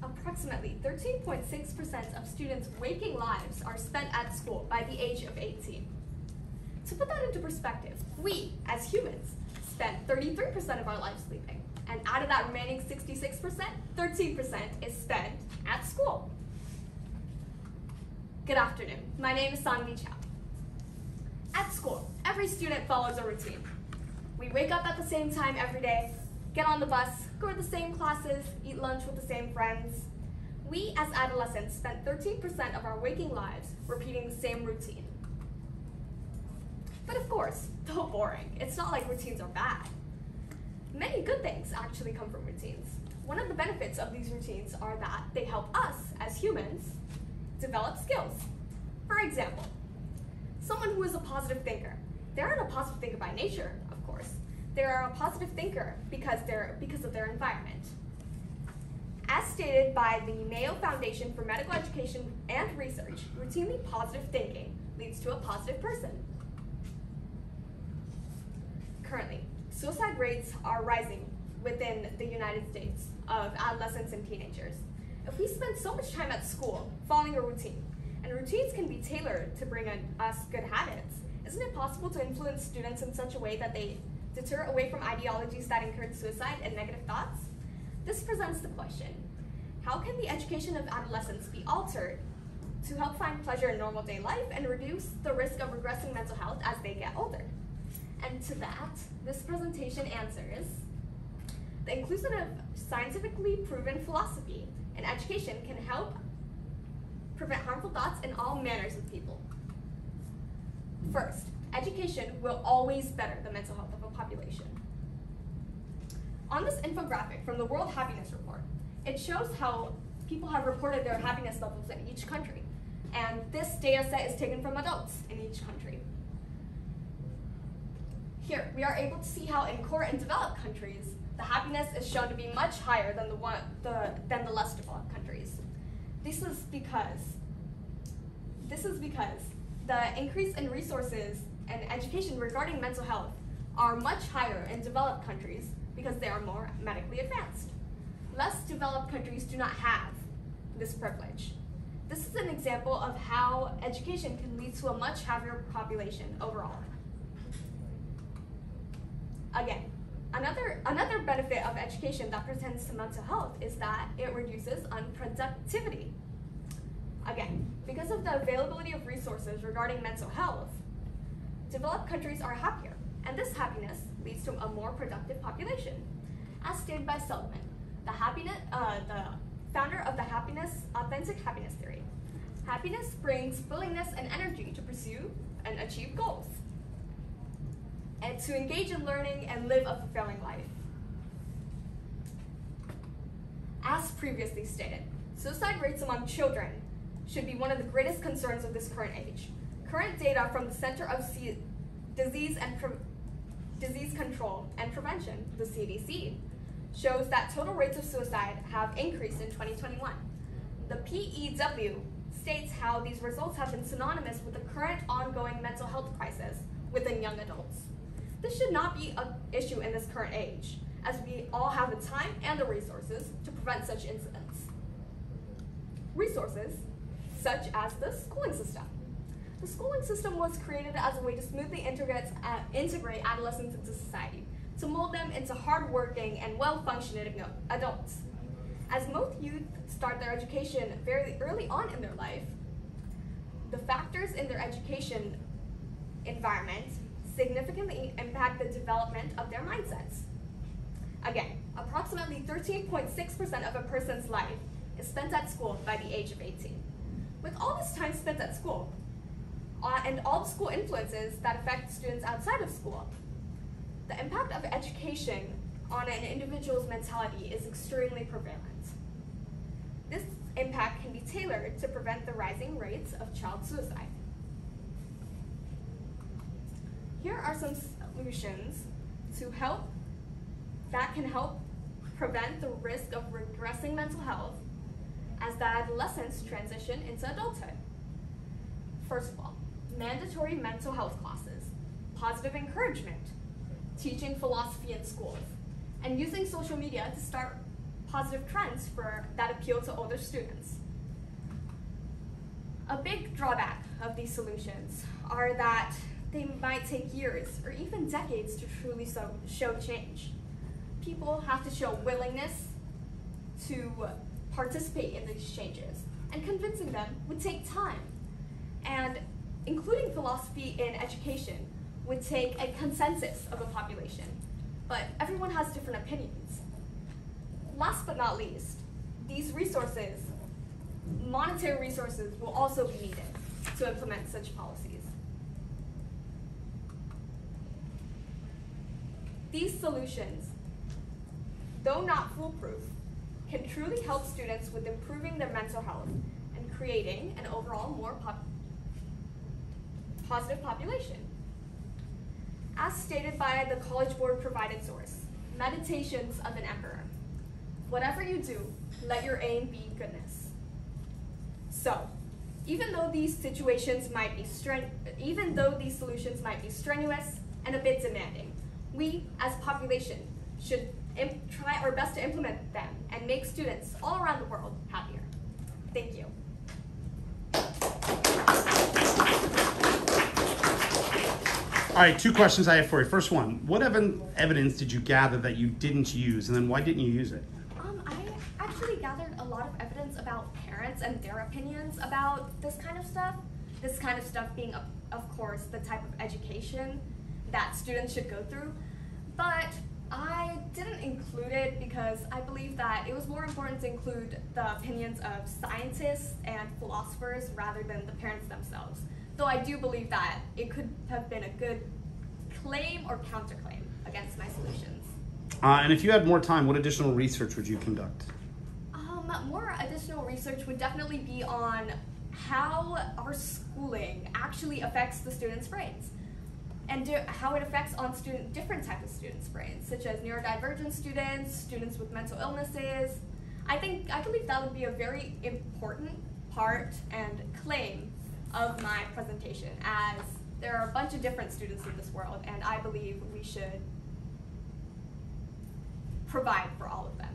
Approximately 13.6% of students' waking lives are spent at school by the age of 18. To put that into perspective, we, as humans, spend 33% of our lives sleeping. And out of that remaining 66%, 13% is spent at school. Good afternoon. My name is Sanvi Chow. At school, every student follows a routine. We wake up at the same time every day, get on the bus, go to the same classes, eat lunch with the same friends. We, as adolescents, spend 13% of our waking lives repeating the same routine. But of course, though boring, it's not like routines are bad. Many good things actually come from routines. One of the benefits of these routines are that they help us, as humans, develop skills. For example, someone who is a positive thinker. They aren't a positive thinker by nature, of course. They are a positive thinker because of their environment. As stated by the Mayo Foundation for Medical Education and Research, routinely positive thinking leads to a positive person. Currently, suicide rates are rising within the United States of adolescents and teenagers. If we spend so much time at school following a routine, and routines can be tailored to bring us good habits, isn't it possible to influence students in such a way that they deter away from ideologies that encourage suicide and negative thoughts? This presents the question, how can the education of adolescents be altered to help find pleasure in normal day life and reduce the risk of regressing mental health as they get older? And to that, this presentation answers, the inclusion of scientifically proven philosophy in education can help prevent harmful thoughts in all manners of people. First, education will always better the mental health of a population. On this infographic from the World Happiness Report, it shows how people have reported their happiness levels in each country. And this data set is taken from adults in each country. Here, we are able to see how in poor and developed countries, the happiness is shown to be much higher than the less developed countries. This is because the increase in resources and education regarding mental health are much higher in developed countries because they are more medically advanced. Less developed countries do not have this privilege. This is an example of how education can lead to a much happier population overall. Again, another benefit of education that pertains to mental health is that it reduces unproductivity. Again, because of the availability of resources regarding mental health, developed countries are happier, and this happiness leads to a more productive population. As stated by Seligman, the founder of the authentic happiness theory. Happiness brings willingness and energy to pursue and achieve goals, and to engage in learning and live a fulfilling life. As previously stated, suicide rates among children should be one of the greatest concerns of this current age. Current data from the Center of Disease Control and Prevention, the CDC, shows that total rates of suicide have increased in 2021. The PEW states how these results have been synonymous with the current ongoing mental health crisis within young adults. This should not be an issue in this current age, as we all have the time and the resources to prevent such incidents. Resources such as the schooling system. The schooling system was created as a way to smoothly integrate adolescents into society, to mold them into hardworking and well-functioning adults. As most youth start their education very early on in their life, the factors in their education environment significantly impact the development of their mindsets. Again, approximately 13.6% of a person's life is spent at school by the age of 18. With all this time spent at school, and all the school influences that affect students outside of school, the impact of education on an individual's mentality is extremely prevalent. This impact can be tailored to prevent the rising rates of child suicide. Here are some solutions that can help prevent the risk of regressing mental health as the adolescents transition into adulthood. First of all, mandatory mental health classes, positive encouragement, teaching philosophy in schools, and using social media to start positive trends that appeal to older students. A big drawback of these solutions are that they might take years or even decades to truly show change. People have to show willingness to participate in these changes, and convincing them would take time. And including philosophy in education would take a consensus of a population, but everyone has different opinions. Last but not least, these resources, monetary resources, will also be needed to implement such policies. These solutions, though not foolproof, can truly help students with improving their mental health and creating an overall more positive population. As stated by the College Board provided source, Meditations of an Emperor. Whatever you do, let your aim be goodness. So, even though these solutions might be strenuous and a bit demanding, we as a population should try our best to implement them and make students all around the world happier. Thank you. All right, 2 questions I have for you. First one, what evidence did you gather that you didn't use, and then why didn't you use it? I actually gathered a lot of evidence about parents and their opinions about this kind of stuff. This kind of stuff being, of course, the type of education that students should go through. But I didn't include it because I believe that it was more important to include the opinions of scientists and philosophers rather than the parents themselves. Though I do believe that it could have been a good claim or counterclaim against my solutions. And if you had more time, what additional research would you conduct? More additional research would definitely be on how our schooling actually affects the students' brains, and how it affects on different types of students' brains, such as neurodivergent students, students with mental illnesses. I believe that would be a very important part and claim of my presentation, as there are a bunch of different students in this world, and I believe we should provide for all of them.